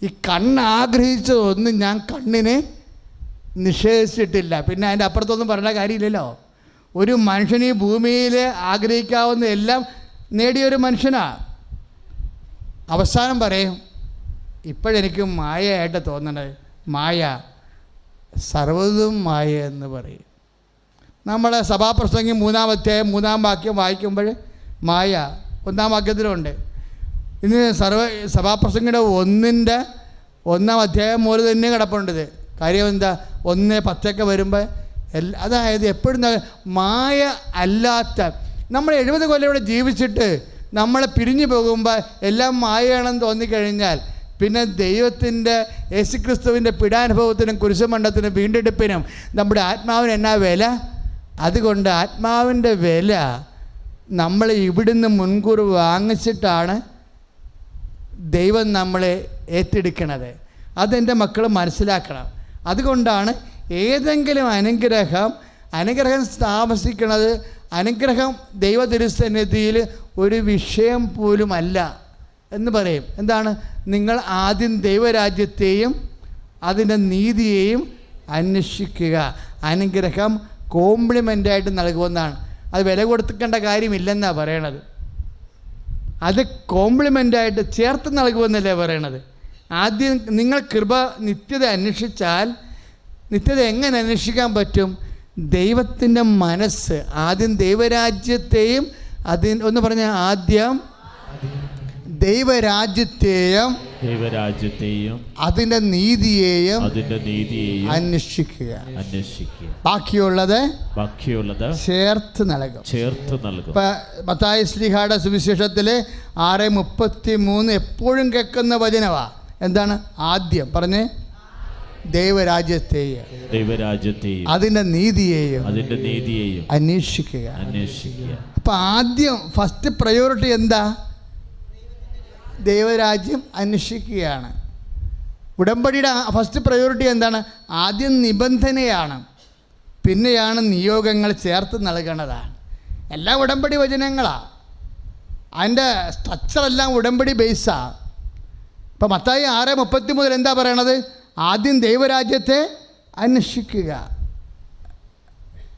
ഈ കണ്ണാഗ്രഹിച്ചതൊന്നും ഞാൻ കണ്ണിനെ നിഷേധിച്ചിട്ടില്ല. പിന്നെ അതിൻ്റെ അപ്പുറത്തൊന്നും പറയേണ്ട കാര്യമില്ലല്ലോ. ഒരു മനുഷ്യൻ ഈ ഭൂമിയിൽ ആഗ്രഹിക്കാവുന്ന എല്ലാം നേടിയൊരു മനുഷ്യനാണ്. അവസാനം പറയും, ഇപ്പോഴെനിക്ക് മായയായിട്ട് തോന്നണത്, മായ സർവ്വതും മായ എന്ന് പറയും. നമ്മളെ സഭാപ്രസംഗി 3-ാം അധ്യായം 3-ാം വാക്യം വായിക്കുമ്പോൾ മായ 1-ാം വാക്യത്തിലുണ്ട്. ഇന്ന് സഭാപ്രസംഗിയുടെ 1-ാം അധ്യായം മുതൽ തന്നെ കിടപ്പുണ്ടത്. കാര്യം എന്താ? 1:10 വരുമ്പോൾ അതായത് എപ്പോഴും മായ അല്ലാത്ത നമ്മൾ 70 കൊല്ലം ഇവിടെ ജീവിച്ചിട്ട് നമ്മളെ പിരിഞ്ഞു പോകുമ്പോൾ എല്ലാം മായയാണെന്ന് തോന്നിക്കഴിഞ്ഞാൽ പിന്നെ ദൈവത്തിൻ്റെ യേശുക്രിസ്തുവിൻ്റെ പീഡാനുഭവത്തിനും കുരിശുമരണത്തിനും വീണ്ടെടുപ്പിനും നമ്മുടെ ആത്മാവിന് എന്നാ വില? അതുകൊണ്ട് ആത്മാവിൻ്റെ വില നമ്മൾ ഇവിടുന്ന് മുൻകൂർ വാങ്ങിച്ചിട്ടാണ് ദൈവം നമ്മളെ ഏറ്റെടുക്കണത്. അതെൻ്റെ മക്കൾ മനസ്സിലാക്കണം. അതുകൊണ്ടാണ് ഏതെങ്കിലും അനുഗ്രഹം താമസിക്കുന്നത്, അനുഗ്രഹം ദൈവ തിരുസന്നിധിയിൽ ഒരു വിഷയം പോലുമല്ല എന്ന് പറയും. എന്താണ്? നിങ്ങൾ ആദ്യം ദൈവരാജ്യത്തെയും അതിൻ്റെ നീതിയെയും അന്വേഷിക്കുക. അനുഗ്രഹം കോംപ്ലിമെൻ്റായിട്ട് നൽകുമെന്നാണ്. അത് വില കൊടുക്കേണ്ട കാര്യമില്ലെന്നാണ് പറയണത്. അത് കോംപ്ലിമെൻ്റായിട്ട് ചേർത്ത് നൽകുമെന്നല്ലേ പറയണത്. ആദ്യം നിങ്ങൾ നിത്യത അന്വേഷിച്ചാൽ, നിത്യത എങ്ങനെ അന്വേഷിക്കാൻ പറ്റും? ദൈവത്തിൻ്റെ മനസ്സ്, ആദ്യം ദൈവരാജ്യത്തെയും ഒന്ന് പറഞ്ഞ ആദ്യം ദൈവരാജ്യത്തെയും അതിൻ്റെ നീതിയെയും അന്വേഷിക്കുക. ബാക്കിയുള്ളത് ചേർത്ത് നൽകും. മത്തായി ശ്ലീഹായുടെ സുവിശേഷത്തിൽ 6:33 എപ്പോഴും കേൾക്കുന്ന വചനമാണ്. എന്താണ്? ആദ്യം പറഞ്ഞേ, ദൈവരാജ്യത്തെയും അതിൻ്റെ നീതിയെയും അന്വേഷിക്കുക. അപ്പം ആദ്യം ഫസ്റ്റ് പ്രയോറിറ്റി എന്താ? ദൈവരാജ്യം അന്വേഷിക്കുകയാണ്. ഉടമ്പടിയുടെ ഫസ്റ്റ് പ്രയോറിറ്റി എന്താണ്? ആദ്യം നിബന്ധനയാണ്, പിന്നെയാണ് നിയോഗങ്ങൾ ചേർത്ത് നൽകണതാണ്. എല്ലാ ഉടമ്പടി വചനങ്ങളാണ്. അതിൻ്റെ സ്ട്രക്ചറെല്ലാം ഉടമ്പടി ബേസാണ്. ഇപ്പം മത്തായി 6:30 എന്താ പറയണത്? ആദ്യം ദൈവരാജ്യത്തെ അന്വേഷിക്കുക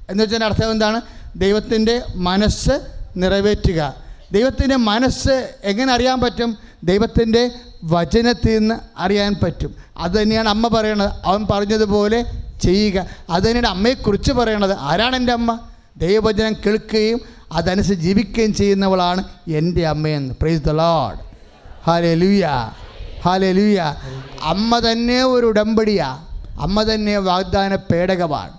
എന്ന് വെച്ചാൽ അർത്ഥം എന്താണ്? ദൈവത്തിൻ്റെ മനസ്സ് നിറവേറ്റുക. ദൈവത്തിൻ്റെ മനസ്സ് എങ്ങനെ അറിയാൻ പറ്റും? ദൈവത്തിൻ്റെ വചനത്തിൽ നിന്ന് അറിയാൻ പറ്റും. അതുതന്നെയാണ് അമ്മ പറയണത്, അവൻ പറഞ്ഞതുപോലെ ചെയ്യുക. അതുതന്നെയാണ് അമ്മയെക്കുറിച്ച് പറയണത്. ആരാണ് എൻ്റെ അമ്മ? ദൈവവചനം കേൾക്കുകയും അതനുസരിച്ച് ജീവിക്കുകയും ചെയ്യുന്നവളാണ് എൻ്റെ അമ്മയെന്ന്. Praise the Lord. Hallelujah, hallelujah. അമ്മ തന്നെ ഒരു ഉടമ്പടിയാണ്. അമ്മ തന്നെ വാഗ്ദാന പേടകമാണ്.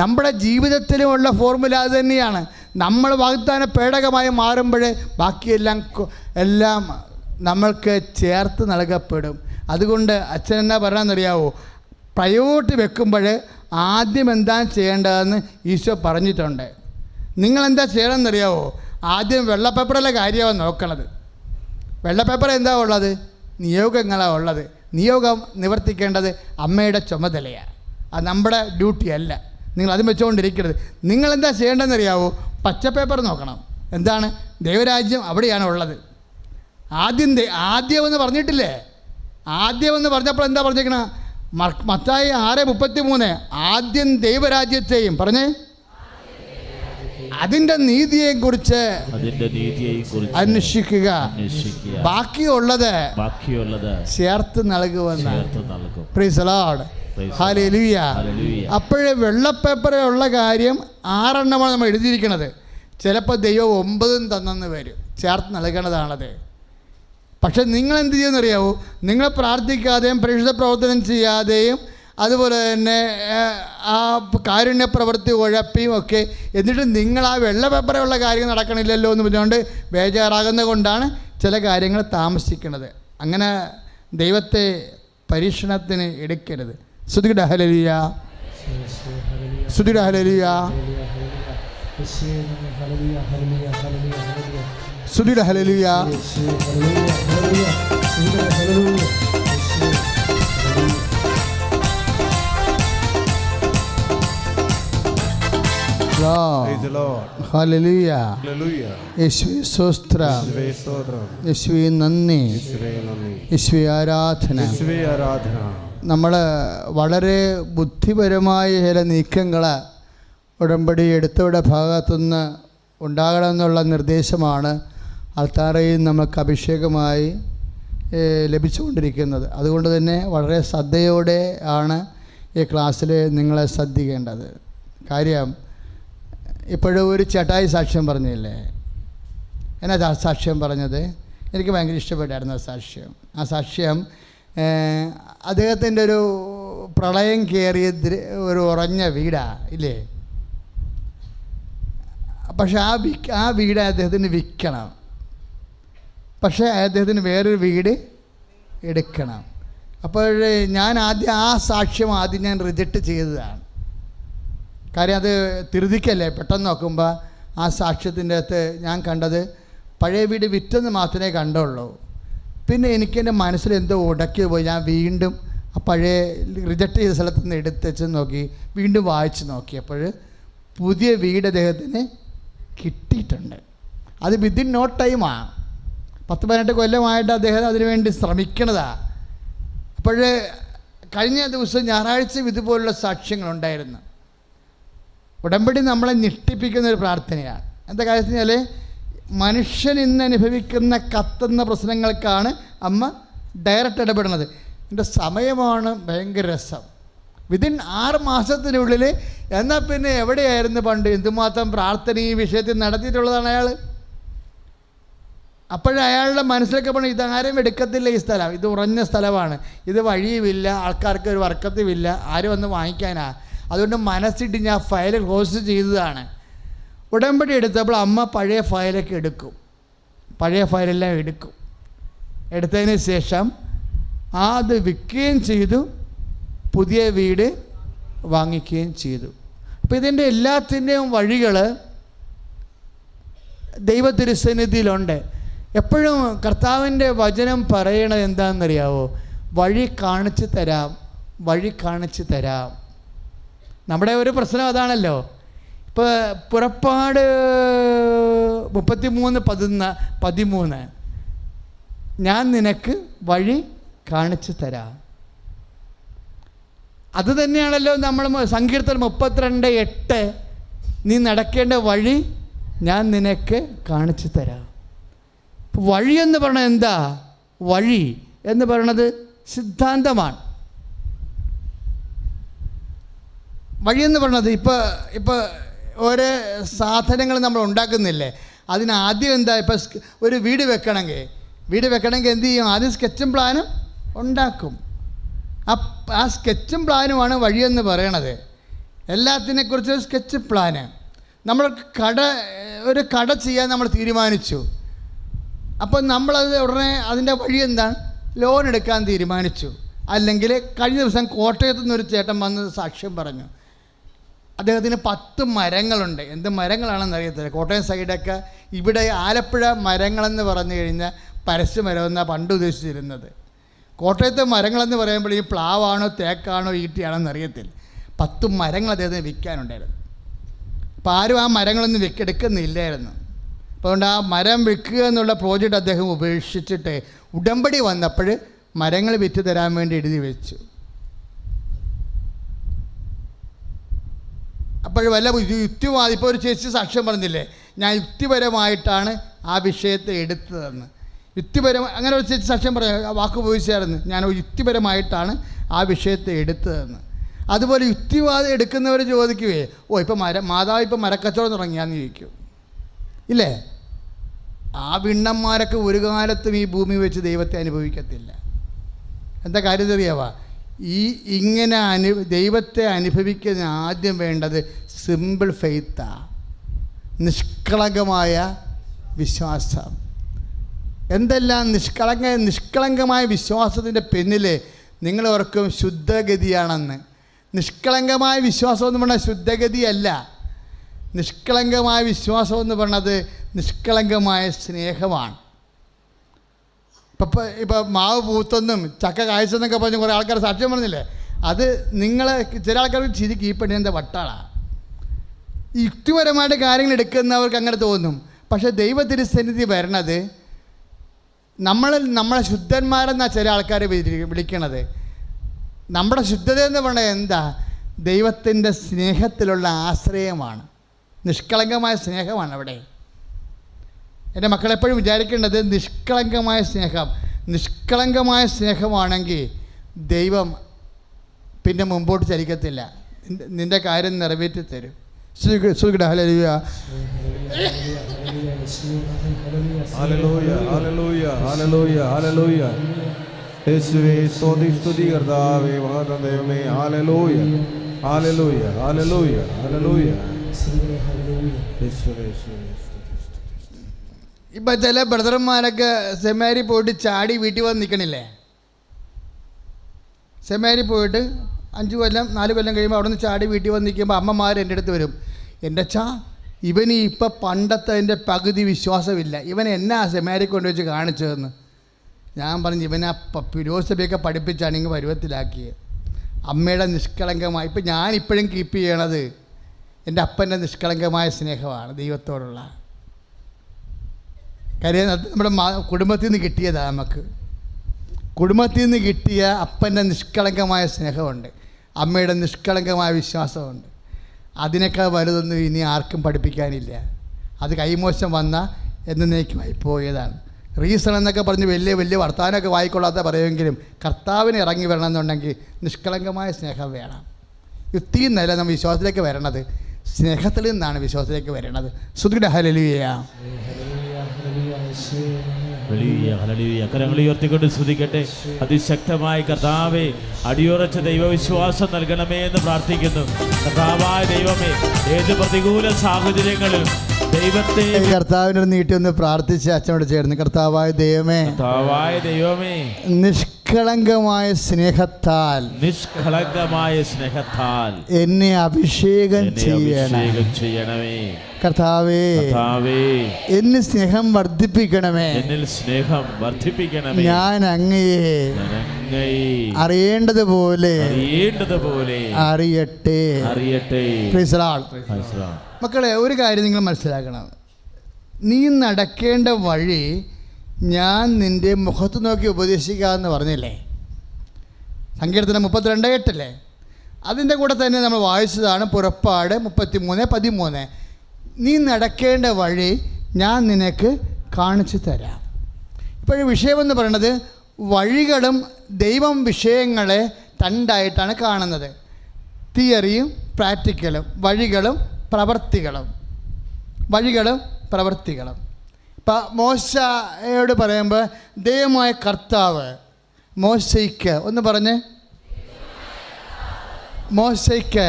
നമ്മുടെ ജീവിതത്തിലുമുള്ള ഫോർമുല അത് തന്നെയാണ്. നമ്മൾ വാഗ്ദാന പേടകമായി മാറുമ്പോൾ ബാക്കിയെല്ലാം നമ്മൾക്ക് ചേർത്ത് നൽകപ്പെടും. അതുകൊണ്ട് അച്ഛൻ എന്നാ പറയാമെന്നറിയാവോ? പ്രയോറിറ്റി വെക്കുമ്പോൾ ആദ്യം എന്താ ചെയ്യേണ്ടതെന്ന് ഈശോ പറഞ്ഞിട്ടുണ്ട്. നിങ്ങളെന്താ ചെയ്യണമെന്നറിയാവോ? ആദ്യം വെള്ളപ്പേപ്പറിലെ കാര്യമാണ് നോക്കണത്. വെള്ളപ്പേപ്പർ എന്താ ഉള്ളത്? നിയോഗങ്ങളാണ് ഉള്ളത്. നിയോഗം നിവർത്തിക്കേണ്ടത് അമ്മയുടെ ചുമതലയാണ്. അത് നമ്മുടെ ഡ്യൂട്ടി അല്ല. നിങ്ങൾ അതും വെച്ചുകൊണ്ടിരിക്കരുത്. നിങ്ങളെന്താ ചെയ്യേണ്ടതെന്നറിയാവോ? പച്ചപ്പേപ്പർ നോക്കണം. എന്താണ്? ദൈവരാജ്യം അവിടെയാണ് ഉള്ളത്. ആദ്യമെന്ന് പറഞ്ഞിട്ടില്ലേ? ആദ്യമെന്ന് പറഞ്ഞപ്പോൾ എന്താ പറഞ്ഞേക്കണ? മത്തായി 6:33 ആദ്യം ദൈവരാജ്യത്തെയും പറഞ്ഞേ അതിൻ്റെ നീതിയെക്കുറിച്ച് അന്വേഷിക്കുക, ബാക്കിയുള്ളത് ചേർത്ത് നൽകുമെന്ന്. Praise the Lord. ഹല്ലേലൂയ. അപ്പോഴേ വെള്ളപ്പേപ്പറിലുള്ള കാര്യം 6 നമ്മൾ എഴുതിയിരിക്കണത്. ചിലപ്പോൾ ദൈവം 9 തന്നെന്ന് വരും. ചേർത്ത് നൽകണതാണത്. പക്ഷെ നിങ്ങൾ എന്ത് ചെയ്യുമെന്നറിയാവോ? നിങ്ങൾ പ്രാർത്ഥിക്കാതെയും പരിശുദ്ധ പ്രവർത്തനം ചെയ്യാതെയും അതുപോലെ തന്നെ ആ കാരുണ്യ പ്രവൃത്തി ഉഴപ്പിയും ഒക്കെ എന്നിട്ട് നിങ്ങൾ ആ വെള്ള പേപ്പറുള്ള കാര്യങ്ങൾ നടക്കണില്ലല്ലോ എന്ന് പറഞ്ഞുകൊണ്ട് ബേജാറാകുന്നത് കൊണ്ടാണ് ചില കാര്യങ്ങൾ താമസിക്കുന്നത്. അങ്ങനെ ദൈവത്തെ പരീക്ഷണത്തിന് എടുക്കരുത്. സ്തുതിക്കട്ടെ. ഹല്ലേലൂയ, സ്തുതിക്കട്ടെ. ഹല്ലേലൂയ, സ്തുതിക്കട്ടെ. ഹല്ലേലൂയ. ഹല്ലേലൂയ. യേശുവേ സ്തോത്രം. യേശുവേ നന്ദി. യേശുവേ ആരാധന. നമ്മൾ വളരെ ബുദ്ധിപരമായ ചില നീക്കങ്ങൾ ഉടമ്പടി എടുത്തവരുടെ ഭാഗത്തുനിന്ന് ഉണ്ടാകണമെന്നുള്ള നിർദ്ദേശമാണ് അൾത്താരയിൽ നമുക്ക് അഭിഷേകമായി ലഭിച്ചുകൊണ്ടിരിക്കുന്നത്. അതുകൊണ്ട് തന്നെ വളരെ ശ്രദ്ധയോടെ ആണ് ഈ ക്ലാസ്സിൽ നിങ്ങളെ ശ്രദ്ധിക്കേണ്ടത്. കാര്യം ഇപ്പോഴും ഒരു ചേട്ടായി സാക്ഷ്യം പറഞ്ഞില്ലേ? എന്നാ സാക്ഷ്യം പറഞ്ഞത്? എനിക്ക് ഭയങ്കര ഇഷ്ടപ്പെട്ടായിരുന്നു ആ സാക്ഷ്യം. ആ സാക്ഷ്യം അദ്ദേഹത്തിൻ്റെ ഒരു പ്രളയം കയറിയ ഒരു ഉറഞ്ഞ വീടാണ് ഇല്ലേ? പക്ഷെ ആ വീട് അദ്ദേഹത്തിന് വിൽക്കണം. പക്ഷേ അദ്ദേഹത്തിന് വേറൊരു വീട് എടുക്കണം. അപ്പോൾ ഞാൻ ആ സാക്ഷ്യം ഞാൻ റിജക്റ്റ് ചെയ്തതാണ്. കാര്യം അത് തിരുതിക്കല്ലേ. പെട്ടെന്ന് നോക്കുമ്പോൾ ആ സാക്ഷ്യത്തിൻ്റെ അകത്ത് ഞാൻ കണ്ടത് പഴയ വീട് വിറ്റെന്ന് മാത്രമേ കണ്ടുള്ളൂ. പിന്നെ എനിക്കെൻ്റെ മനസ്സിൽ എന്തോ ഉടക്കി പോയി. ഞാൻ വീണ്ടും ആ പഴയ റിജക്റ്റ് ചെയ്ത സ്ഥലത്ത് നിന്ന് എടുത്തുവെച്ച് നോക്കി, വീണ്ടും വായിച്ച് നോക്കിയപ്പോൾ പുതിയ വീട് അദ്ദേഹത്തിന് കിട്ടിയിട്ടുണ്ട്. അത് വിത്തിൻ നോ ടൈമാണ്. 10-18 കൊല്ലമായിട്ട് അദ്ദേഹം അതിനുവേണ്ടി ശ്രമിക്കണതാണ്. അപ്പോൾ കഴിഞ്ഞ ദിവസം ഞായറാഴ്ച ഇതുപോലുള്ള സാക്ഷ്യങ്ങളുണ്ടായിരുന്നു. ഉടമ്പടി നമ്മളെ ഞെട്ടിപ്പിക്കുന്ന ഒരു പ്രാർത്ഥനയാണ്. എന്താ കാര്യം വെച്ചാൽ മനുഷ്യൻ ഇന്ന് അനുഭവിക്കുന്ന കത്തുന്ന പ്രശ്നങ്ങൾക്കാണ് അമ്മ ഡയറക്റ്റ് ഇടപെടുന്നത്. എൻ്റെ സമയമാണ് ഭയങ്കര രസം. വിതിൻ 6 മാസത്തിനുള്ളിൽ. എന്നാൽ പിന്നെ എവിടെയായിരുന്നു പണ്ട് എന്തുമാത്രം പ്രാർത്ഥന ഈ വിഷയത്തിൽ നടത്തിയിട്ടുള്ളതാണ് അയാൾ. അപ്പോഴയാളുടെ മനസ്സിലൊക്കെ പറഞ്ഞു ഇതാരും എടുക്കത്തില്ല, ഈ സ്ഥലം ഇത് ഉറഞ്ഞ സ്ഥലമാണ്, ഇത് വഴിയുമില്ല, ആൾക്കാർക്ക് ഒരു വർക്കത്തുമില്ല, ആരും വന്ന് വാങ്ങിക്കാനാ. അതുകൊണ്ട് മനസ്സിട്ട് ഞാൻ ഫയൽ ക്ലോസ് ചെയ്തതാണ്. ഉടമ്പടി എടുത്തപ്പോൾ അമ്മ പഴയ ഫയലൊക്കെ എടുക്കും. പഴയ ഫയലെല്ലാം എടുക്കും. എടുത്തതിന് ശേഷം അത് വിൽക്കുകയും ചെയ്തു, പുതിയ വീട് വാങ്ങിക്കുകയും ചെയ്തു. അപ്പോൾ ഇതിൻ്റെ എല്ലാത്തിൻ്റെയും വഴികൾ ദൈവതിരുസന്നിധിയിലുണ്ട്. എപ്പോഴും കർത്താവിൻ്റെ വചനം പറയണത് എന്താണെന്നറിയാവോ? വഴി കാണിച്ചു തരാം, വഴി കാണിച്ചു തരാം. നമ്മുടെ ഒരു പ്രശ്നം അതാണല്ലോ. ഇപ്പോൾ പുറപ്പാട് 33:13 ഞാൻ നിനക്ക് വഴി കാണിച്ചു തരാം. അത് തന്നെയാണല്ലോ നമ്മൾ സങ്കീർത്തനം 32:8 നീ നടക്കേണ്ട വഴി ഞാൻ നിനക്ക് കാണിച്ചു തരാം. വഴി എന്ന് പറഞ്ഞത് എന്താ? വഴി എന്ന് പറയണത് സിദ്ധാന്തമാണ്. വഴിയെന്ന് പറഞ്ഞത് ഇപ്പോൾ ഓരോ സാധനങ്ങൾ നമ്മൾ ഉണ്ടാക്കുന്നില്ലേ, അതിനാദ്യം എന്താ? ഇപ്പോൾ ഒരു വീട് വെക്കണമെങ്കിൽ എന്ത് ചെയ്യും? ആദ്യം സ്കെച്ചും പ്ലാനും ഉണ്ടാക്കും. ആ സ്കെച്ചും പ്ലാനുമാണ് വഴിയെന്ന് പറയണത്. എല്ലാത്തിനെക്കുറിച്ച് സ്കെച്ച് പ്ലാന്. നമ്മൾ ഒരു കട ചെയ്യാൻ നമ്മൾ തീരുമാനിച്ചു. അപ്പം നമ്മളത് ഉടനെ അതിൻ്റെ വഴി എന്താണ്? ലോൺ എടുക്കാൻ തീരുമാനിച്ചു. അല്ലെങ്കിൽ കഴിഞ്ഞ ദിവസം കോട്ടയത്തു നിന്നൊരു ചേട്ടൻ വന്ന് സാക്ഷ്യം പറഞ്ഞു. അദ്ദേഹത്തിന് 10 മരങ്ങളുണ്ട്. എന്ത് മരങ്ങളാണെന്ന് അറിയത്തില്ല. കോട്ടയം സൈഡൊക്കെ ഇവിടെ ആലപ്പുഴ മരങ്ങളെന്ന് പറഞ്ഞു കഴിഞ്ഞാൽ പരസ്യമരമെന്നാണ് പണ്ട് ഉദ്ദേശിച്ചിരുന്നത്. കോട്ടയത്തെ മരങ്ങളെന്ന് പറയുമ്പോൾ ഈ പ്ലാവാണോ തേക്കാണോ ഈട്ടിയാണോന്ന് അറിയത്തില്ല. 10 മരങ്ങൾ അദ്ദേഹത്തിന് വിൽക്കാനുണ്ടായിരുന്നു. അപ്പോൾ ആരും ആ മരങ്ങളൊന്നും എടുക്കുന്നില്ലായിരുന്നു. അപ്പോൾ അതുകൊണ്ട് ആ മരം വിൽക്കുക എന്നുള്ള പ്രോജക്റ്റ് അദ്ദേഹം ഉപേക്ഷിച്ചിട്ട് ഉടമ്പടി വന്നപ്പോൾ മരങ്ങൾ വിറ്റ് തരാൻ വേണ്ടി എഴുതി വെച്ചു. അപ്പോൾ വല്ല യുക്തിവാദി, ഇപ്പോൾ ഒരു ചേച്ചി സാക്ഷ്യം പറഞ്ഞില്ലേ, ഞാൻ യുക്തിപരമായിട്ടാണ് ആ വിഷയത്തെ എടുത്തതെന്ന്. അങ്ങനെ ഒരു ചേച്ചി സാക്ഷ്യം പറയാം, വാക്ക് ഉപയോഗിച്ചായിരുന്നു, ഞാൻ യുക്തിപരമായിട്ടാണ് ആ വിഷയത്തെ എടുത്തതെന്ന്. അതുപോലെ യുക്തിവാദം എടുക്കുന്നവർ ചോദിക്കുവേ, ഇപ്പോൾ മാതാവ് ഇപ്പോൾ മരക്കച്ചവടം തുടങ്ങിയാന്ന് ചോദിക്കും ഇല്ലേ? ആ വിണ്ണന്മാരൊക്കെ ഒരു കാലത്തും ഈ ഭൂമി വെച്ച് ദൈവത്തെ അനുഭവിക്കത്തില്ല. എന്താ കാര്യം അറിയാവാ? ഇങ്ങനെ ദൈവത്തെ അനുഭവിക്കുന്ന ആദ്യം വേണ്ടത് സിമ്പിൾ ഫെയ്ത്താണ്, നിഷ്കളങ്കമായ വിശ്വാസം. എന്തെല്ലാം നിഷ്കളങ്കമായ വിശ്വാസത്തിൻ്റെ പിന്നിൽ നിങ്ങൾ ഓർക്കും ശുദ്ധഗതിയാണെന്ന്. നിഷ്കളങ്കമായ വിശ്വാസം എന്ന് പറഞ്ഞാൽ ശുദ്ധഗതിയല്ല. നിഷ്കളങ്കമായ വിശ്വാസം എന്ന് പറഞ്ഞത് നിഷ്കളങ്കമായ സ്നേഹമാണ്. ഇപ്പോൾ മാവ് പൂത്തെന്നും ചക്ക കായ്ച്ചെന്നൊക്കെ പറഞ്ഞ് കുറേ ആൾക്കാർ സാക്ഷ്യം പറഞ്ഞില്ലേ? അത് ചില ആൾക്കാർക്ക് ചിരിക്കും, ഈ പെണ്ണിൻ്റെ വട്ടാളാണ്. യുക്തിപരമായിട്ട് കാര്യങ്ങൾ എടുക്കുന്നവർക്ക് അങ്ങനെ തോന്നും. പക്ഷേ ദൈവത്തിരുസന്നിധി വരണത് നമ്മളെ ശുദ്ധന്മാരെന്നാണ് ചില ആൾക്കാർ വിളിക്കണത്. നമ്മുടെ ശുദ്ധത എന്ന് പറഞ്ഞാൽ എന്താ? ദൈവത്തിൻ്റെ സ്നേഹത്തിലുള്ള ആശ്രയമാണ്, നിഷ്കളങ്കമായ സ്നേഹമാണ്. അവിടെ എൻ്റെ മക്കളെപ്പോഴും വിചാരിക്കേണ്ടത് നിഷ്കളങ്കമായ സ്നേഹമാണെങ്കിൽ ദൈവം പിന്നെ മുമ്പോട്ട് ചലിക്കത്തില്ല, നിൻ്റെ കാര്യം നിറവേറ്റി തരും. ഹല്ലേലൂയ ഹല്ലേലൂയ ഹല്ലേലൂയ ഹല്ലേലൂയ ഹല്ലേലൂയ. യേശുവേ സ്തുതി കർത്താവേ മഹാദൈവമേ. ഹല്ലേലൂയ ഹല്ലേലൂയ ഹല്ലേലൂയ ഹല്ലേലൂയ. ഇപ്പം ചില ബ്രദർമാരൊക്കെ സെമിനാരി പോയിട്ട് ചാടി വീട്ടിൽ വന്ന് നിൽക്കണില്ലേ? സെമിനാരി പോയിട്ട് 5 കൊല്ലം 4 കൊല്ലം കഴിയുമ്പോൾ അവിടെ നിന്ന് ചാടി വീട്ടിൽ വന്ന് നിൽക്കുമ്പോൾ അമ്മമാർ എൻ്റെ അടുത്ത് വരും, എൻ്റെ അച്ഛാ ഇവന് ഇപ്പം പണ്ടത്തെ എൻ്റെ പകുതി വിശ്വാസമില്ല, ഇവൻ എന്നാ സെമിനാരി കൊണ്ടുവച്ച് കാണിച്ചതെന്ന്. ഞാൻ പറഞ്ഞു, ഇവനെ ഫിലോസഫിയൊക്കെ പഠിപ്പിച്ചാണ് ഇങ്ങ് പരുവത്തിലാക്കിയത്. അമ്മയുടെ നിഷ്കളങ്കമായി ഇപ്പം ഞാനിപ്പോഴും കീപ്പ് ചെയ്യണത് എൻ്റെ അപ്പൻ്റെ നിഷ്കളങ്കമായ സ്നേഹമാണ് ദൈവത്തോടുള്ള കാര്യം. നമ്മുടെ കുടുംബത്തിൽ നിന്ന് കിട്ടിയതാണ്, നമുക്ക് കുടുംബത്തിൽ നിന്ന് കിട്ടിയ അപ്പൻ്റെ നിഷ്കളങ്കമായ സ്നേഹമുണ്ട്, അമ്മയുടെ നിഷ്കളങ്കമായ വിശ്വാസമുണ്ട്. അതിനേക്കാൾ വലുതൊന്നും ഇനി ആർക്കും പഠിപ്പിക്കാനില്ല. അത് കൈമോശം വന്ന എന്നേക്കുമായി പോയതാണ്. റീസൺ എന്നൊക്കെ പറഞ്ഞ് വലിയ വർത്തമാനമൊക്കെ വായിക്കൊള്ളാത്ത പറയുമെങ്കിലും കർത്താവിന് ഇറങ്ങി വരണമെന്നുണ്ടെങ്കിൽ നിഷ്കളങ്കമായ സ്നേഹം വേണം. യുക്തിയിൽ നിന്നല്ല നമ്മൾ വിശ്വാസത്തിലേക്ക് വരണത്, സ്നേഹത്തിൽ നിന്നാണ് വിശ്വാസത്തിലേക്ക് വരണത്. സ്തുതിയുടെ ഹല്ലേലൂയ. കരങ്ങൾ ഉയർത്തിക്കൊണ്ട് സ്തുതിക്കട്ടെ. അതിശക്തമായി കർത്താവേ അടിയുറച്ച ദൈവവിശ്വാസം നൽകണമേ എന്ന് പ്രാർത്ഥിക്കുന്നു. കർത്താവായ ദൈവമേ, ഏത് പ്രതികൂല സാഹചര്യങ്ങളിലും ദൈവത്തെ കർത്താവിനോട് നീട്ടി ഒന്ന് പ്രാർത്ഥിച്ച് അച്ഛനോട് ചേർന്ന്, കർത്താവായ ദൈവമേ നിഷ്കളങ്കമായ സ്നേഹത്താൽ എന്നെ അഭിഷേകം ചെയ്യണമേ. കർത്താവേ എന്നിൽ സ്നേഹം വർദ്ധിപ്പിക്കണമേ. ഞാൻ അങ്ങയെ അറിയേണ്ടതുപോലെ അറിയട്ടെ. മക്കളെ, ഒരു കാര്യം നിങ്ങൾ മനസ്സിലാക്കണം. നീ നടക്കേണ്ട വഴി ഞാൻ നിൻ്റെ മുഖത്ത് നോക്കി ഉപദേശിക്കാമെന്ന് പറഞ്ഞില്ലേ? സങ്കീർത്തനം 32:8 അതിൻ്റെ കൂടെ തന്നെ നമ്മൾ വായിച്ചതാണ് പുറപ്പാട് 33:13. നീ നടക്കേണ്ട വഴി ഞാൻ നിനക്ക് കാണിച്ചു തരാം. ഇപ്പോഴും വിഷയമെന്ന് പറയുന്നത് വഴികളും ദൈവം വിഷയങ്ങളെ രണ്ടായിട്ടാണ് കാണുന്നത്. തിയറിയും പ്രാക്ടിക്കലും, വഴികളും പ്രവർത്തികളും. ഇപ്പം മോശയോട് പറയുമ്പോൾ ദൈവമായ കർത്താവ് മോശയ്ക്ക് ഒന്ന് പറഞ്ഞ്, മോശയ്ക്ക്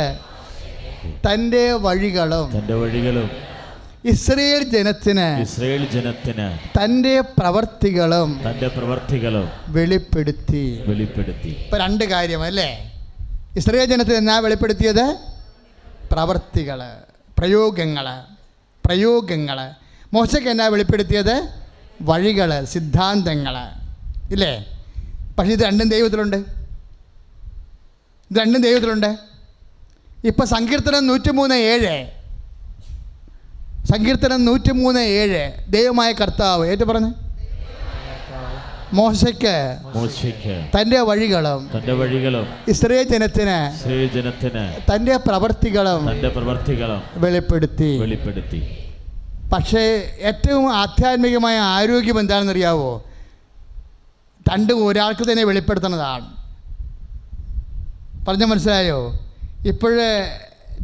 തൻ്റെ വഴികളും ഇസ്രായേൽ ജനത്തിന് തൻ്റെ പ്രവർത്തികളും വെളിപ്പെടുത്തി. ഇപ്പം 2 കാര്യം അല്ലേ? ഇസ്രായേൽ ജനത്തിന് എന്നാ വെളിപ്പെടുത്തിയത്? പ്രവർത്തികൾ, പ്രയോഗങ്ങൾ. മോശയ്ക്ക് എന്നാ വെളിപ്പെടുത്തിയത്? വഴികൾ, സിദ്ധാന്തങ്ങൾ, ഇല്ലേ? പക്ഷേ ഇത് രണ്ടും ദൈവത്തിലുണ്ട്. ഇപ്പം സങ്കീർത്തനം 103:7 ദൈവമായ കർത്താവ് ഏറ്റു പറഞ്ഞ്, മോശയ്ക്ക് തൻ്റെ വഴികളും ഇസ്രായേൽ ജനത്തിന് തൻ്റെ പ്രവർത്തികളും വെളിപ്പെടുത്തി. പക്ഷേ ഏറ്റവും ആധ്യാത്മികമായ ആരോഗ്യം എന്താണെന്നറിയാവോ? രണ്ടും ഒരാൾക്ക് തന്നെ വെളിപ്പെടുത്തുന്നതാണ്. പറഞ്ഞ മനസ്സിലായോ? ഇപ്പോഴേ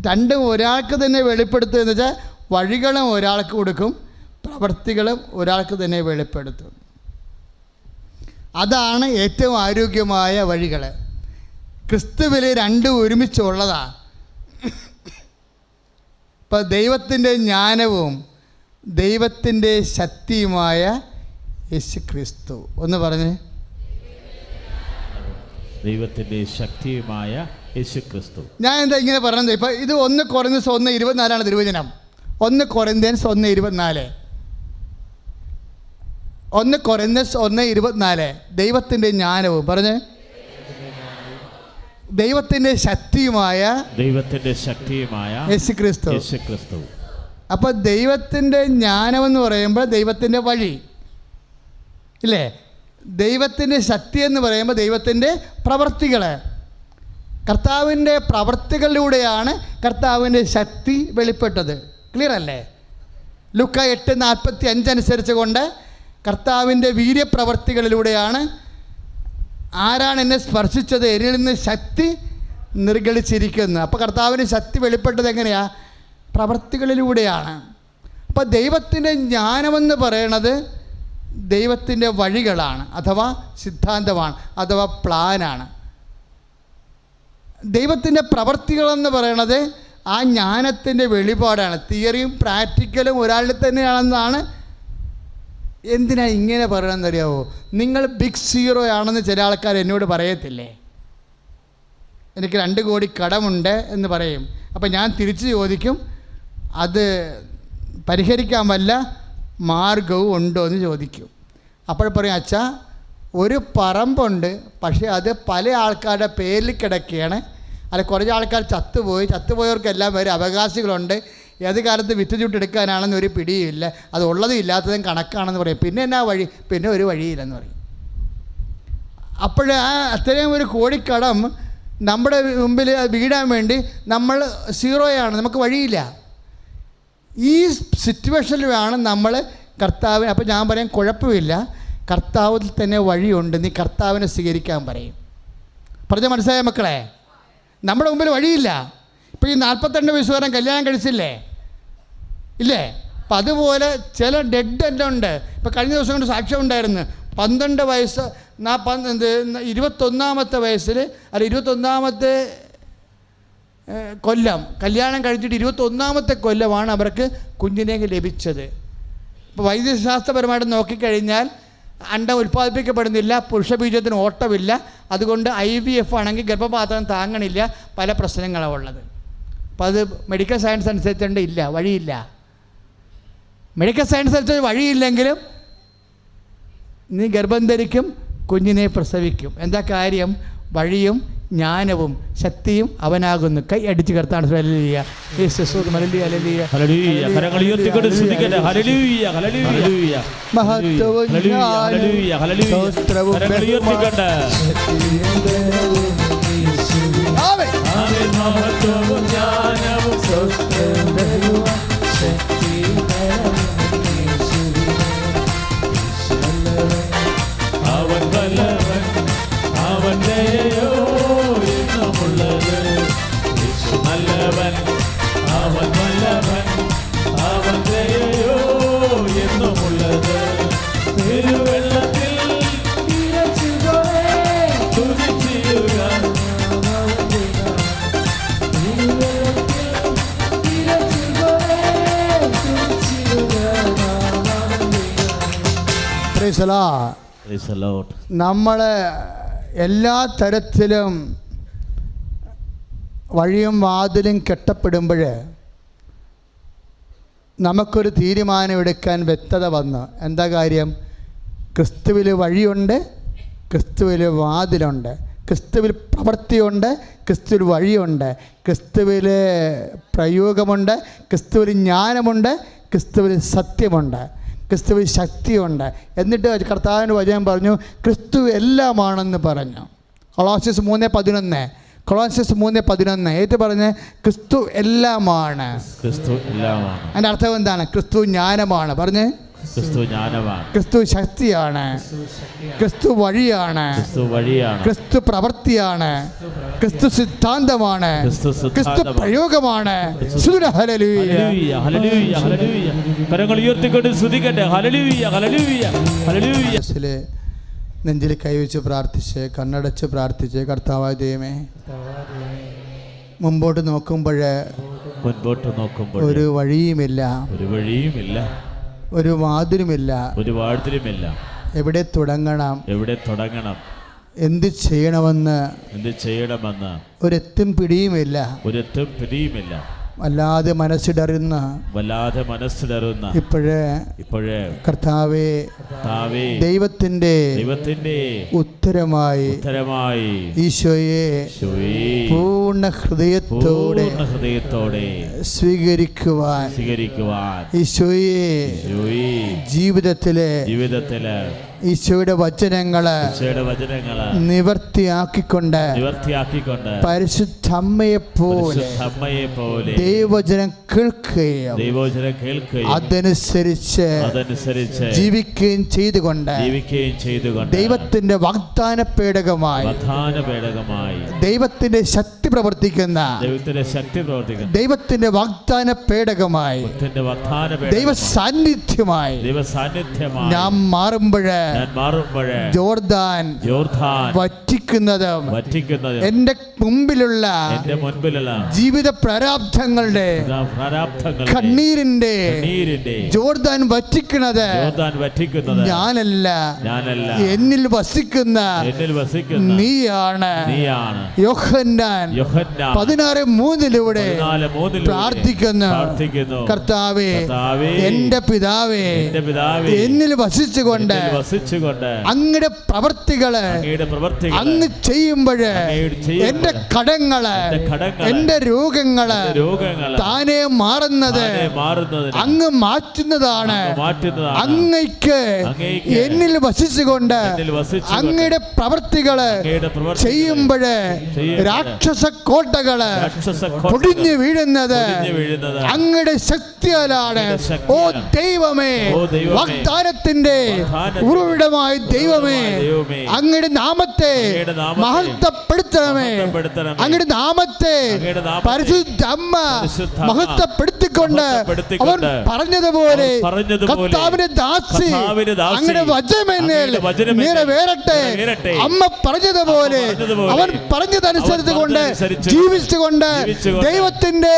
രണ്ടും ഒരാൾക്ക് തന്നെ വെളിപ്പെടുത്തുക എന്ന് വെച്ചാൽ വഴികളും ഒരാൾക്ക് കൊടുക്കും, പ്രവർത്തികളും ഒരാൾക്ക് തന്നെ വെളിപ്പെടുത്തും. അതാണ് ഏറ്റവും ആരോഗ്യമായ വഴികൾ. ക്രിസ്തുവിൽ രണ്ടും ഒരുമിച്ചുള്ളതാണ്. ഇപ്പം ദൈവത്തിൻ്റെ ജ്ഞാനവും ദൈവത്തിൻ്റെ ശക്തിയുമായ യേശു ക്രിസ്തു. ഒന്ന് പറഞ്ഞേ, ദൈവത്തിൻ്റെ ശക്തിയുമായ യേശു ക്രിസ്തു. ഞാൻ എന്താ ഇങ്ങനെ പറഞ്ഞത്? ഇപ്പം ഇത് 1 കൊറിന്ത്യൻസ് 1:24 തിരുവചനം. 1 കൊറിന്ത്യൻസ് 1:24 1 കൊറിന്ത്യൻസ് 1:24 ദൈവത്തിൻ്റെ ജ്ഞാനവും പറഞ്ഞ് ദൈവത്തിൻ്റെ ശക്തിയുമായ യേശു ക്രിസ്തു. അപ്പോൾ ദൈവത്തിൻ്റെ ജ്ഞാനമെന്ന് പറയുമ്പോൾ ദൈവത്തിൻ്റെ വഴി ഇല്ലേ, ദൈവത്തിൻ്റെ ശക്തി എന്ന് പറയുമ്പോൾ ദൈവത്തിൻ്റെ പ്രവൃത്തികൾ. കർത്താവിൻ്റെ പ്രവൃത്തികളിലൂടെയാണ് കർത്താവിൻ്റെ ശക്തി വെളിപ്പെട്ടത്. ക്ലിയർ അല്ലേ? ലൂക്ക 8:45 അനുസരിച്ച് കൊണ്ട് കർത്താവിൻ്റെ വീര്യപ്രവർത്തികളിലൂടെയാണ് ആരാണ് എന്നെ സ്പർശിച്ചത്, എന്നിൽ നിന്ന് ശക്തി നിർഗളിച്ചിരിക്കുന്നത്. അപ്പോൾ കർത്താവിന് ശക്തി വെളിപ്പെട്ടത് എങ്ങനെയാണ്? പ്രവൃത്തികളിലൂടെയാണ്. അപ്പോൾ ദൈവത്തിൻ്റെ ജ്ഞാനമെന്ന് പറയണത് ദൈവത്തിൻ്റെ വഴികളാണ്, അഥവാ സിദ്ധാന്തമാണ്, അഥവാ പ്ലാനാണ്. ദൈവത്തിൻ്റെ പ്രവൃത്തികളെന്ന് പറയണത് ആ ജ്ഞാനത്തിൻ്റെ വെളിപാടാണ്. തിയറിയും പ്രാക്ടിക്കലും ഒരാളിൽ തന്നെയാണെന്നാണ്. എന്തിനാണ് ഇങ്ങനെ പറയണമെന്നറിയാവോ? നിങ്ങൾ ബിഗ് സീറോ ആണെന്ന് ചില ആൾക്കാർ എന്നോട് പറയത്തില്ലേ, എനിക്ക് 2 കോടി കടമുണ്ട് എന്ന് പറയും. അപ്പോൾ ഞാൻ തിരിച്ച് ചോദിക്കും, അത് പരിഹരിക്കാൻ വല്ല മാർഗവും ഉണ്ടോ എന്ന് ചോദിക്കും. അപ്പോൾ പറയും, അച്ഛാ ഒരു പറമ്പുണ്ട്, പക്ഷേ അത് പല ആൾക്കാരുടെ പേരിൽ കിടക്കുകയാണ്. അല്ല, കുറച്ച് ആൾക്കാർ ചത്തുപോയവർക്കെല്ലാം വേറെ അവകാശികളുണ്ട്. ഏത് കാലത്ത് വിറ്റ് ചുട്ടെടുക്കാനാണെന്ന് ഒരു പിടിയില്ല, അത് ഉള്ളതും ഇല്ലാത്തതും കണക്കാണെന്ന് പറയും. പിന്നെ എന്നാ വഴി? പിന്നെ ഒരു വഴിയില്ലെന്ന് പറയും. അപ്പോൾ അത്രയും ഒരു കോടിക്കടം നമ്മുടെ മുമ്പിൽ വീടാൻ വേണ്ടി നമ്മൾ സീറോയാണ്, നമുക്ക് വഴിയില്ല. ഈ സിറ്റുവേഷനിലാണ് നമ്മൾ കർത്താവിന്. അപ്പോൾ ഞാൻ പറയും, കുഴപ്പമില്ല, കർത്താവിൽ തന്നെ വഴിയുണ്ട്, നീ കർത്താവിനെ സ്വീകരിക്കാൻ പറയും. പറഞ്ഞ മനസ്സിലായ മക്കളെ? നമ്മുടെ മുമ്പിൽ വഴിയില്ല. ഇപ്പോൾ ഈ 42 വയസ്സുകാരൻ കല്യാണം കഴിച്ചില്ലേ ഇല്ലേ? അപ്പം അതുപോലെ ചില ഡെഡ് എല്ലാം ഉണ്ട്. ഇപ്പോൾ കഴിഞ്ഞ ദിവസം കൊണ്ട് സാക്ഷ്യം ഉണ്ടായിരുന്നു. 12 വയസ്സ് 21ാമത്തെ വയസ്സിൽ അല്ല 21ാമത്തെ കൊല്ലം കല്യാണം കഴിച്ചിട്ട് 21ാമത്തെ കൊല്ലമാണ് അവർക്ക് കുഞ്ഞിനെ ലഭിച്ചത്. ഇപ്പോൾ വൈദ്യശാസ്ത്രപരമായിട്ട് നോക്കിക്കഴിഞ്ഞാൽ അണ്ടം ഉൽപ്പാദിപ്പിക്കപ്പെടുന്നില്ല, പുരുഷബീജത്തിന് ഓട്ടമില്ല, അതുകൊണ്ട് IVF ആണെങ്കിൽ ഗർഭപാത്രം താങ്ങണില്ല, പല പ്രശ്നങ്ങളാണ് ഉള്ളത്. അപ്പോൾ അത് മെഡിക്കൽ സയൻസ് അനുസരിച്ചുകൊണ്ട് ഇല്ല, വഴിയില്ല. മെഡിക്കൽ സയൻസ് അനുസരിച്ച് വഴിയില്ലെങ്കിലും നീ ഗർഭം ധരിക്കും, കുഞ്ഞിനെ പ്രസവിക്കും. എന്താ കാര്യം? വഴിയും ജ്ഞാനവും ശക്തിയും അവനാകുന്നു. കൈ അടിച്ച് കർത്താൻ നമ്മൾ എല്ലാ തരത്തിലും വഴിയും വാതിലും കെട്ടപ്പെടുമ്പോൾ നമുക്കൊരു തീരുമാനമെടുക്കാൻ വ്യക്തത വന്നു. എന്താ കാര്യം? ക്രിസ്തുവിൽ വഴിയുണ്ട്, ക്രിസ്തുവിൽ വാതിലുണ്ട്, ക്രിസ്തുവിൽ പ്രവൃത്തിയുണ്ട്, ക്രിസ്തുവിൽ വഴിയുണ്ട്, ക്രിസ്തുവിൽ പ്രയോഗമുണ്ട്, ക്രിസ്തുവിൽ ജ്ഞാനമുണ്ട്, ക്രിസ്തുവിൽ സത്യമുണ്ട്, ക്രിസ്തുവിൽ ശക്തിയുണ്ട്. എന്നിട്ട് കർത്താവിൻ്റെ വചനം പറഞ്ഞു ക്രിസ്തു എല്ലാമാണെന്ന് പറഞ്ഞു. കൊളോസ്യസ് 3:11 ഏറ്റു പറഞ്ഞ് ക്രിസ്തു എല്ലാമാണ്. അതിൻ്റെ അർത്ഥം എന്താണ്? ക്രിസ്തു ജ്ഞാനമാണ്. പറഞ്ഞ് ക്രിസ്തു ജ്ഞാനമാണ്, ക്രിസ്തു ശക്തിയാണ്, ക്രിസ്തു വഴിയാണ്, ക്രിസ്തു പ്രവൃത്തിയാണ്, ക്രിസ്തു സിദ്ധാന്തമാണ്, ക്രിസ്തു പ്രയോഗമാണ്. നെഞ്ചിൽ കൈവച്ച് പ്രാർത്ഥിച്ച് കണ്ണടച്ച് പ്രാർത്ഥിച്ച് കർത്താവായ ദൈവമേ, മുമ്പോട്ട് നോക്കുമ്പോൾ ഒരു വഴിയുമില്ല, ഒരു വാതിലുമില്ല, എവിടെ തുടങ്ങണം, എന്ത് ചെയ്യണമെന്ന് ഒരെത്തും പിടിയുമില്ല. വല്ലാതെ മനസ്സിടറുന്ന ഇപ്പോഴേ കർത്താവേ ദൈവത്തിന്റെ ഉത്തരമായി ഈശോയെ പൂർണ്ണ ഹൃദയത്തോടെ സ്വീകരിക്കുവാൻ ഈശോയെ ജീവിതത്തിലെ ഈശോയുടെ വചനങ്ങള് നിവർത്തിയാക്കിക്കൊണ്ട് പരിശുദ്ധമ്മയെ പോലെ ദൈവവചനം കേൾക്കുകയും അതനുസരിച്ച് ജീവിക്കുകയും ചെയ്തുകൊണ്ട് ദൈവത്തിന്റെ വാഗ്ദാന പേടകമായി ദൈവത്തിന്റെ ശക്തി പ്രവർത്തിക്കുന്ന ദൈവത്തിന്റെ വാഗ്ദാന പേടകമായി ദൈവ സാന്നിധ്യമായി നാം മാറുമ്പോഴേ ജോർദാൻ വറ്റിക്കുന്നതും എന്റെ മുമ്പിലുള്ള ജീവിത പ്രാരാബ്ധങ്ങളുടെ കണ്ണീരിന്റെ ജോർദാൻ വറ്റിക്കുന്നത് ഞാനല്ല, എന്നിൽ വസിക്കുന്ന നീയാണ്. യോഹന്നാൻ 16:3 പ്രാർത്ഥിക്കുന്നു, കർത്താവേ എന്റെ പിതാവേ എന്നിൽ വസിച്ചുകൊണ്ട് അങ്ങയുടെ പ്രവൃത്തികള് അങ്ങ് ചെയ്യുമ്പോഴ് എന്റെ കടങ്ങള് എന്റെ രോഗങ്ങള് താനെ മാറുന്നത് അങ്ങ് മാറ്റുന്നതാണ്. അങ്ങയ്ക്ക് എന്നിൽ വസിച്ചുകൊണ്ട് അങ്ങയുടെ പ്രവൃത്തികള് ചെയ്യുമ്പോഴ് രാക്ഷസ കോട്ടകള് പൊടിഞ്ഞു വീഴുന്നത് അങ്ങയുടെ ശക്തിയാലാണ്. ഓ ദൈവമേ, വാഗ്ദാനത്തിന്റെ ഉറവിടമായ ദൈവമേ, അങ്ങയുടെ നാമത്തെ മഹത്വപ്പെടുത്തണമേ. അങ്ങയുടെ നാമത്തെ പരിശുദ്ധ അമ്മ മഹത്വപ്പെടുത്തിക്കൊണ്ട് അവൻ പറഞ്ഞതുപോലെ കർത്താവിന്റെ ദാസി അങ്ങയുടെ വചനമെന്നിൽ നിറവേറട്ടെ. അമ്മ പറഞ്ഞതുപോലെ അവൻ പറഞ്ഞതനുസരിച്ച് കൊണ്ട് ജീവിച്ചുകൊണ്ട് ദൈവത്തിന്റെ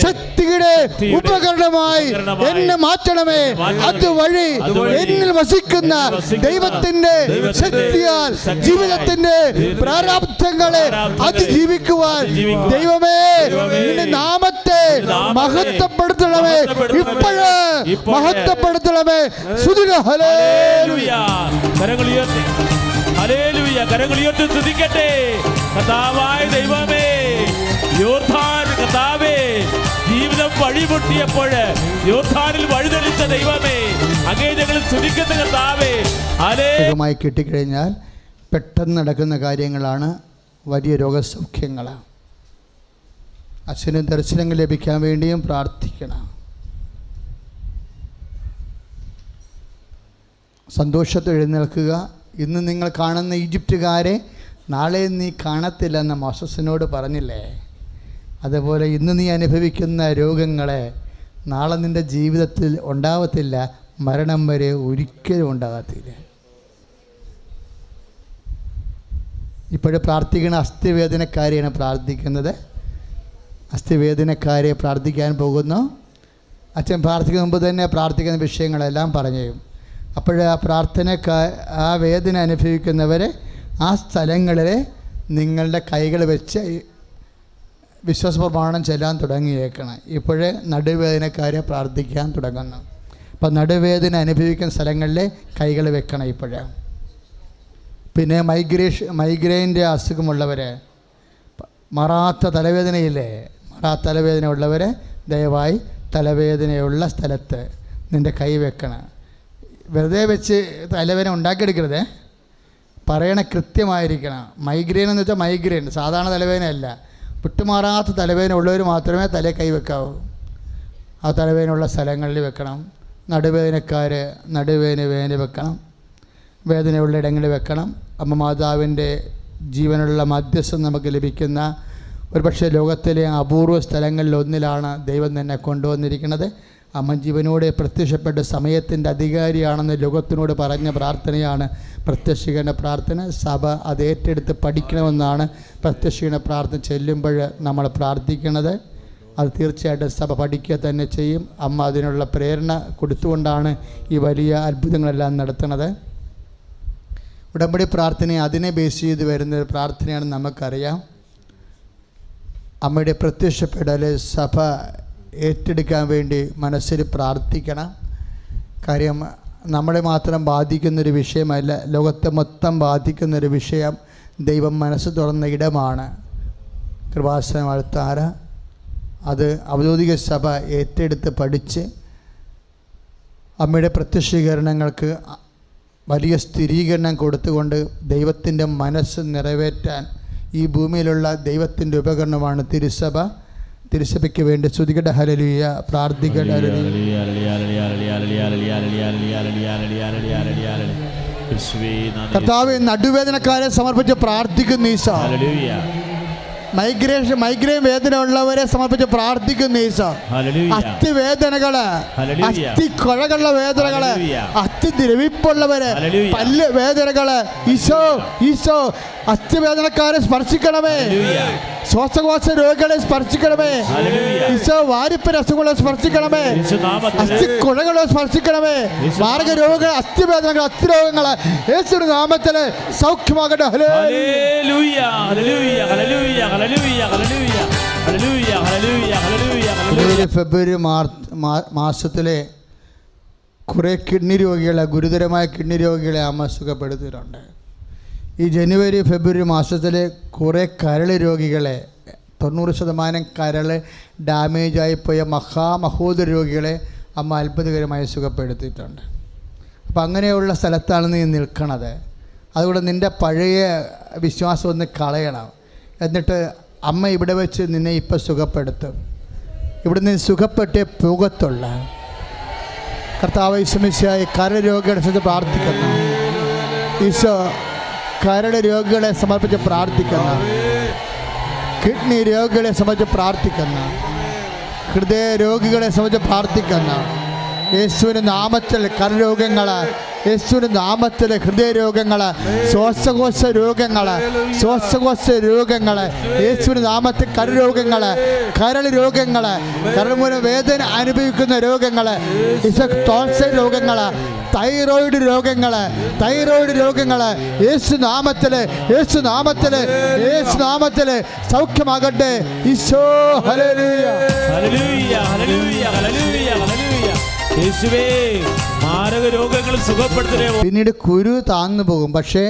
ശക്തിയുടെ ഉപകരണമായി എന്നെ മാറ്റണമേ. അതുവഴി എന്നിൽ വസിക്കുന്ന ദൈവത്തിന്റെ ശക്തിയാൽ ജീവിതത്തിന്റെ പ്രാരാബ്ധങ്ങളെ അതിജീവിക്കുവാൻ ദൈവമേ നിന്റെ നാമത്തെ മഹത്വപ്പെടുത്തണമേ. ഇപ്പോഴേ മഹത്വപ്പെടുത്തണമേ. കരങ്ങളുയർത്തി സ്തുതിക്കട്ടെ. കർത്താവായ ദൈവമേ, യോർദാൻ കർത്താവേ ജീവിതം വഴിമുട്ടിയപ്പോൾ യോർദാനിൽ വഴിതെളിച്ച ദൈവമേ, അങ്ങേ ഞങ്ങൾ സ്തുതിക്കുന്ന കർത്താവേ. മായി കിട്ടിക്കഴിഞ്ഞാൽ പെട്ടെന്ന് നടക്കുന്ന കാര്യങ്ങളാണ് വലിയ രോഗസൗഖ്യങ്ങൾ. അച്ഛന് ദർശനങ്ങൾ ലഭിക്കാൻ വേണ്ടിയും പ്രാർത്ഥിക്കണം. സന്തോഷത്തിൽ എഴുന്നേൽക്കുക. ഇന്ന് നിങ്ങൾ കാണുന്ന ഈജിപ്തുകാരെ നാളെ നീ കാണത്തില്ലെന്ന് മോസസിനോട് പറഞ്ഞില്ലേ? അതുപോലെ ഇന്ന് നീ അനുഭവിക്കുന്ന രോഗങ്ങളെ നാളെ നിൻ്റെ ജീവിതത്തിൽ ഉണ്ടാവത്തില്ല. മരണം വരെ ഒരിക്കലും ഉണ്ടാകത്തില്ല. ഇപ്പോഴും പ്രാർത്ഥിക്കുന്ന അസ്ഥിവേദനക്കാരെയാണ് പ്രാർത്ഥിക്കുന്നത്. അസ്ഥിവേദനക്കാരെ പ്രാർത്ഥിക്കാൻ പോകുന്നു. അച്ഛൻ പ്രാർത്ഥിക്കുന്ന മുമ്പ് തന്നെ പ്രാർത്ഥിക്കുന്ന വിഷയങ്ങളെല്ലാം പറഞ്ഞു. അപ്പോൾ ആ വേദന അനുഭവിക്കുന്നവരെ ആ സ്ഥലങ്ങളിൽ നിങ്ങളുടെ കൈകൾ വെച്ച് വിശ്വാസപ്രമാണം ചെല്ലാൻ തുടങ്ങിയേക്കണം. ഇപ്പോഴേ നടുവേദനക്കാരെ പ്രാർത്ഥിക്കാൻ തുടങ്ങുന്നു. അപ്പം നടുവേദന അനുഭവിക്കുന്ന സ്ഥലങ്ങളിൽ കൈകൾ വെക്കണം ഇപ്പോഴേ. പിന്നെ മൈഗ്രെയിൻ്റെ അസുഖമുള്ളവർ, മാറാത്ത തലവേദനയില്ലേ, മാറാത്ത തലവേദന ഉള്ളവർ ദയവായി തലവേദനയുള്ള സ്ഥലത്ത് നിൻ്റെ കൈ വെക്കണം. വെറുതെ വെച്ച് തലവേദന ഉണ്ടാക്കിയെടുക്കരുത്, പറയണ കൃത്യമായിരിക്കണം. മൈഗ്രെയിൻ എന്ന് വെച്ചാൽ മൈഗ്രെയിൻ സാധാരണ തലവേദനയല്ല. വിട്ടുമാറാത്ത തലവേദന ഉള്ളവർ മാത്രമേ തലേ കൈ വെക്കാവൂ. ആ തലവേദനയുള്ള സ്ഥലങ്ങളിൽ വെക്കണം. നടുവേദനക്കാർ നടുവേദന വെക്കണം, വേദനയുള്ള ഇടങ്ങളിൽ വെക്കണം. അമ്മ മാതാവിൻ്റെ ജീവനുള്ള മധ്യസ്ഥം നമുക്ക് ലഭിക്കുന്ന ഒരുപക്ഷെ ലോകത്തിലെ അപൂർവ സ്ഥലങ്ങളിലൊന്നിലാണ് ദൈവം തന്നെ കൊണ്ടുവന്നിരിക്കുന്നത്. അമ്മ ജീവനോടെ പ്രത്യക്ഷപ്പെട്ട സമയത്തിൻ്റെ അധികാരിയാണെന്ന് ലോകത്തിനോട് പറഞ്ഞ പ്രാർത്ഥനയാണ് പ്രത്യക്ഷീകരണ പ്രാർത്ഥന. സഭ അത് ഏറ്റെടുത്ത് പഠിക്കണമെന്നാണ് പ്രത്യക്ഷീകരണ പ്രാർത്ഥന ചെല്ലുമ്പോൾ നമ്മൾ പ്രാർത്ഥിക്കുന്നത്. അത് തീർച്ചയായിട്ടും സഭ പഠിക്കുക തന്നെ ചെയ്യും. അമ്മ അതിനുള്ള പ്രേരണ കൊടുത്തുകൊണ്ടാണ് ഈ വലിയ അത്ഭുതങ്ങളെല്ലാം നടത്തുന്നത്. ഉടമ്പടി പ്രാർത്ഥന അതിനെ ബേസ് ചെയ്ത് വരുന്ന പ്രാർത്ഥനയാണ് നമുക്കറിയാം. അമ്മയുടെ പ്രത്യക്ഷപ്പെടൽ സഭ ഏറ്റെടുക്കാൻ വേണ്ടി മനസ്സിൽ പ്രാർത്ഥിക്കണം. കാര്യം നമ്മളെ മാത്രം ബാധിക്കുന്നൊരു വിഷയമല്ല, ലോകത്തെ മൊത്തം ബാധിക്കുന്നൊരു വിഷയം. ദൈവം മനസ്സ് തുറന്ന ഇടമാണ് കൃപാസനം അൾത്താര. അത് ഔദ്യോഗിക സഭ ഏറ്റെടുത്ത് പഠിച്ച് അമ്മയുടെ പ്രത്യക്ഷീകരണങ്ങൾക്ക് വലിയ സ്ഥിരീകരണം കൊടുത്തുകൊണ്ട് ദൈവത്തിൻ്റെ മനസ്സ് നിറവേറ്റാൻ ഈ ഭൂമിയിലുള്ള ദൈവത്തിൻ്റെ ഉപകരണമാണ് തിരുസഭ. തിരുസഭയ്ക്ക് വേണ്ടി സ്തുതിക്കട്ടെ, ഹല്ലേലൂയ, പ്രാർത്ഥിക്കട്ടെ. കർത്താവേ, നടുവേദനക്കാരെ സമർപ്പിച്ച് പ്രാർത്ഥിക്കുന്നു ഈശോ. മൈഗ്രെയിൻ വേദന ഉള്ളവരെ സമർപ്പിച്ച് പ്രാർത്ഥിക്കുന്നു ഈശോ. അസ്ഥിവേദനകള്, അസ്ഥി കുഴകളുള്ള വേദനകള്, അസ്ഥി ദ്രവിപ്പുള്ളവര്, പല്ല് വേദനകള്, ഈശോ ഈശോ അസ്ഥിവേദനക്കാരെ സ്പർശിക്കണമേ. ശ്വാസകോശ രോഗികളെ സ്പർശിക്കണമേ ഈശോ. വാരിപ്പൻ അസുഖങ്ങളെ സ്പർശിക്കണമേ. അസ്ഥി കുഴകളെ സ്പർശിക്കണമേ. മാർഗരോഗ, അസ്ഥിവേദനകൾ, അസ്ഥിരോഗങ്ങള് യേശുവിന്റെ നാമത്തില് സൗഖ്യമാകട്ടെ. ഫെബ്രുവരി മാസത്തിലെ കുറേ കിഡ്നി രോഗികളെ, ഗുരുതരമായ കിഡ്നി രോഗികളെ അമ്മ സുഖപ്പെടുത്തിയിട്ടുണ്ട്. ഈ ജനുവരി ഫെബ്രുവരി മാസത്തിലെ കുറേ കരൾ രോഗികളെ, 90% കരൾ ഡാമേജായിപ്പോയ മഹാമഹോദര രോഗികളെ അമ്മ അത്ഭുതകരമായി സുഖപ്പെടുത്തിയിട്ടുണ്ട്. അപ്പം അങ്ങനെയുള്ള സ്ഥലത്താണ് നീ നിൽക്കണത്. അതുകൊണ്ട് നിൻ്റെ പഴയ വിശ്വാസം ഒന്ന് കളയണം. എന്നിട്ട് അമ്മ ഇവിടെ വെച്ച് നിന്നെ ഇപ്പം സുഖപ്പെടുത്തും. ഇവിടെ നിന്ന് സുഖപ്പെട്ടേ പോകത്തുള്ള. കർത്താവ് ഈശോമിശിഹായി കരൾ രോഗികളെ സംബന്ധിച്ച് പ്രാർത്ഥിക്കുന്നു. ഈശോ കരൾ രോഗികളെ സമർപ്പിച്ച് പ്രാർത്ഥിക്കുന്ന, കിഡ്നി രോഗികളെ സംബന്ധിച്ച് പ്രാർത്ഥിക്കുന്ന, ഹൃദയ രോഗികളെ സംബന്ധിച്ച് പ്രാർത്ഥിക്കുന്ന, യേശുവിൻ്റെ നാമത്തിൽ കരൾ രോഗങ്ങൾ, യേശുവിൻ്റെ നാമത്തിൽ ഹൃദയരോഗങ്ങൾ, ശ്വാസകോശ രോഗങ്ങൾ, യേശുവിൻ്റെ നാമത്തിൽ കരരോഗങ്ങൾ, കരൾ രോഗങ്ങൾ, കരൾ മൂലം വേദന അനുഭവിക്കുന്ന രോഗങ്ങൾ, ടോൺസൈൽ രോഗങ്ങൾ, തൈറോയിഡ് രോഗങ്ങൾ യേശു നാമത്തിൽ സൗഖ്യമാകട്ടെ. ഈശോ ഹല്ലേലൂയ, ഹല്ലേലൂയ, ഹല്ലേലൂയ, ഹല്ലേലൂയ, ഹല്ലേലൂയ. യേശുവേ, മാരക രോഗങ്ങൾ സുഖപ്പെടുത്തണമേ. പിന്നീട് കുരു താന്നു പോകും, പക്ഷേ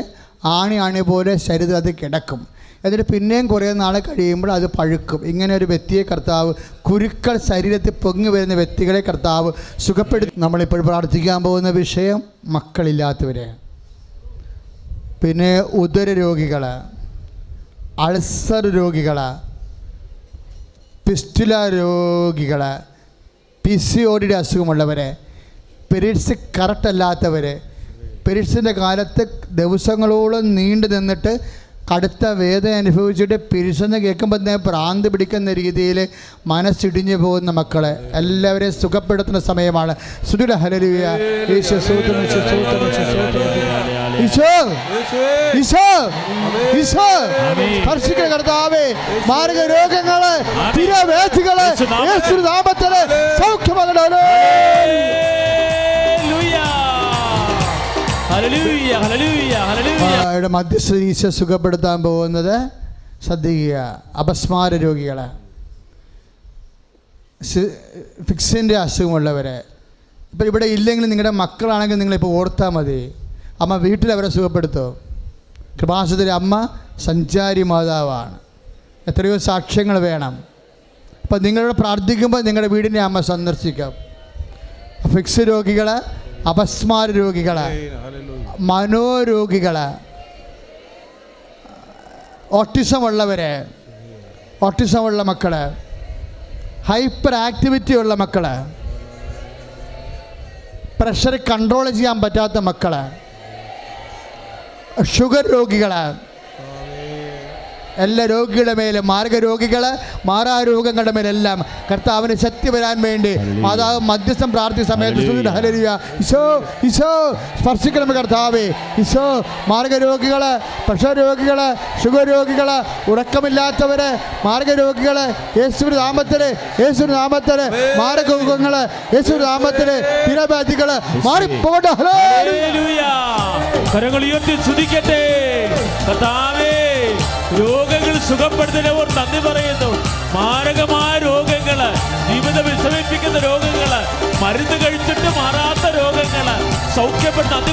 ആണി പോലെ ശരീരം അത് കിടക്കും. എന്നിട്ട് പിന്നെയും കുറേ നാൾ കഴിയുമ്പോൾ അത് പഴുക്കും. ഇങ്ങനെ ഒരു വ്യക്തിയെ കർത്താവ്, കുരുക്കൾ ശരീരത്തിൽ പൊങ്ങി വരുന്ന വ്യക്തികളെ കർത്താവ് സുഖപ്പെടുത്തി. നമ്മളിപ്പോൾ പ്രാർത്ഥിക്കാൻ പോകുന്ന വിഷയം മക്കളില്ലാത്തവരെ, പിന്നെ ഉദര രോഗികൾ, അൾസർ രോഗികൾ, പിസ്റ്റുല രോഗികൾ, PCOD അസുഖമുള്ളവരെ, പീരീഡ്സ് കറക്റ്റല്ലാത്തവർ, പീരീഡ്സിൻ്റെ കാലത്ത് ദിവസങ്ങളോളം നീണ്ടു നിന്നിട്ട് കടുത്ത വേദന അനുഭവിച്ചിട്ട് പീരീഡ്സെന്ന് കേൾക്കുമ്പോൾ തന്നെ ഭ്രാന്ത് പിടിക്കുന്ന രീതിയിൽ മനസ്സിടിഞ്ഞു പോകുന്ന മക്കളെ എല്ലാവരെയും സുഖപ്പെടുത്തുന്ന സമയമാണ്. സ്തുതിയുടെ ഹല്ലേലൂയ. ഈശോ സ്തോത്രം, ഈശോ ഈശോ ഈശോ സ്പർശിക്കുന്ന കർത്താവേ, മാരക രോഗങ്ങള്, തിരവേദികള് യേശുവിന്റെ നാമത്തില് സൗഖ്യമാകട്ടെ. മധ്യസ്ഥ ഈശോ സുഖപ്പെടുത്താൻ പോകുന്നത് ശ്രദ്ധിക്കുക. അപസ്മാര രോഗികളെ, ഫിക്സിൻ്റെ അസുഖമുള്ളവരെ, ഇപ്പം ഇവിടെ ഇല്ലെങ്കിൽ നിങ്ങളുടെ മക്കളാണെങ്കിൽ നിങ്ങളിപ്പോൾ ഓർത്താൽ മതി. അമ്മ വീട്ടിൽ അവരെ സുഖപ്പെടുത്തും. കൃപാസനത്തിലെ അമ്മ സഞ്ചാരി മാതാവാണ്. എത്രയോ സാക്ഷ്യങ്ങൾ വേണം. അപ്പം നിങ്ങളോട് പ്രാർത്ഥിക്കുമ്പോൾ നിങ്ങളുടെ വീടിനെ അമ്മ സന്ദർശിക്കാം. ഫിക്സ് രോഗികൾ, അപസ്മാര രോഗികൾ, മനോരോഗികൾ, ഓട്ടിസമുള്ള മക്കൾ, ഹൈപ്പർ ആക്ടിവിറ്റി ഉള്ള മക്കൾ, പ്രഷർ കൺട്രോൾ ചെയ്യാൻ പറ്റാത്ത മക്കൾ, ഷുഗർ രോഗികൾ, എല്ലാ രോഗികളുടെ മേലും, മാർഗരോഗികൾ, മാറാരോഗങ്ങളുടെ മേലെല്ലാം കർത്താവിന് ശക്തി വരാൻ വേണ്ടി മാതാവ് മധ്യസ്ഥം പ്രാർത്ഥിച്ച സമയത്ത് ഹല്ലേലൂയ. ഈശോ ഈശോ സ്പർശിക്കണമേ കർത്താവേ. ഈശോ മാർഗരോഗികൾ, പ്രഷർ രോഗികൾ, ഷുഗർ രോഗികൾ, ഉറക്കമില്ലാത്തവർ, മാർഗരോഗികൾ യേശുവിന്റെ നാമത്തിൽ, മാരകരോഗങ്ങൾ യേശുവിന്റെ നാമത്തിൽ, തിരബാധികൾ മാറിപ്പോകട്ടെ. ഹല്ലേലൂയ. കരങ്ങൾ ഉയർത്തി സ്തുതിക്കട്ടെ. കർത്താവേ, രോഗങ്ങൾ സുഖപ്പെടുത്തുന്നവർ നന്ദി പറയുന്നു. മാരകമായ രോഗങ്ങള്, ജീവിതം വിഷമിപ്പിക്കുന്ന രോഗങ്ങള്, മരുന്ന് കഴിച്ചിട്ട് മാറാത്ത രോഗങ്ങള് സൗഖ്യപ്പെടുന്ന